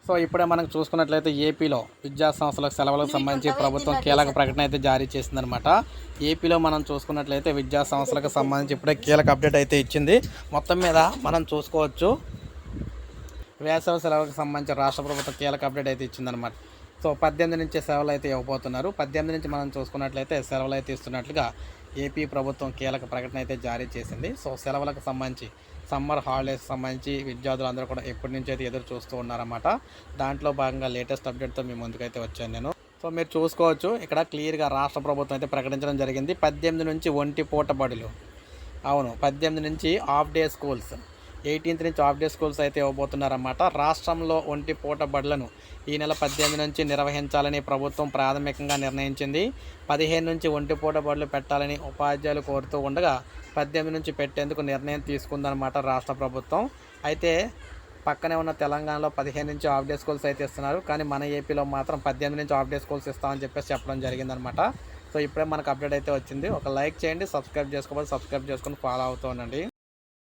So ఇప్పుడే మనం చూసుకున్నట్లయితే ఏపీలో విద్యా సంస్థలకు సెలవులకు సంబంధించి ప్రభుత్వం కీలక ప్రకటన అయితే జారీ చేసిందనమాట. ఏపీలో మనం చూసుకున్నట్లయితే విద్యా సంస్థలకు సంబంధించి ఇప్పుడే కీలక అప్డేట్ అయితే ఇచ్చింది. మొత్తం మీద మనం చూసుకోవచ్చు వేసవి సెలవులకు సంబంధించి రాష్ట్ర ప్రభుత్వం కీలక అప్డేట్ అయితే ఇచ్చిందనమాట. సో 18 నుంచి సెలవులు అయితే ఇవ్వబోతున్నారు. 18 నుంచి మనం చూసుకున్నట్లయితే సెలవులు అయితే ఇస్తున్నట్లుగా ఏపీ ప్రభుత్వం కీలక ప్రకటన అయితే జారీ చేసింది. సో సెలవులకు సంబంధించి సమ్మర్ హాలిడేస్ సంబంధించి విద్యార్థులు అందరూ కూడా ఎప్పటి నుంచి అయితే ఎదురు చూస్తూ ఉన్నారన్నమాట. దాంట్లో భాగంగా లేటెస్ట్ అప్డేట్తో మీ ముందుకైతే వచ్చాను నేను. సో మీరు చూసుకోవచ్చు ఇక్కడ క్లియర్గా రాష్ట్ర ప్రభుత్వం అయితే ప్రకటించడం జరిగింది. 18 నుంచి ఒంటి పూట బడులు, అవును 18 నుంచి హాఫ్ డే స్కూల్స్, 18th నుంచి హాఫ్ డే స్కూల్స్ అయితే ఇవ్వబోతున్నారన్నమాట. రాష్ట్రంలో ఒంటి పూట బడులను ఈ నెల 18 నుంచి నిర్వహించాలని ప్రభుత్వం ప్రాథమికంగా నిర్ణయించింది. 15 నుంచి ఒంటి పూట బడులు పెట్టాలని ఉపాధ్యాయులు కోరుతూ ఉండగా 18 నుంచి పెట్టేందుకు నిర్ణయం తీసుకుందన్నమాట రాష్ట్ర ప్రభుత్వం. అయితే పక్కనే ఉన్న తెలంగాణలో 15 నుంచి హాఫ్ డే స్కూల్స్ అయితే ఇస్తున్నారు. కానీ మన ఏపీలో మాత్రం 18 నుంచి హాఫ్ డే స్కూల్స్ ఇస్తామని చెప్పేసి చెప్పడం జరిగిందనమాట. సో ఇప్పుడే మనకు అప్డేట్ అయితే వచ్చింది. ఒక లైక్ చేయండి, సబ్స్క్రైబ్ చేసుకోవాలి, సబ్స్క్రైబ్ చేసుకొని ఫాలో అవుతూ ఉండండి.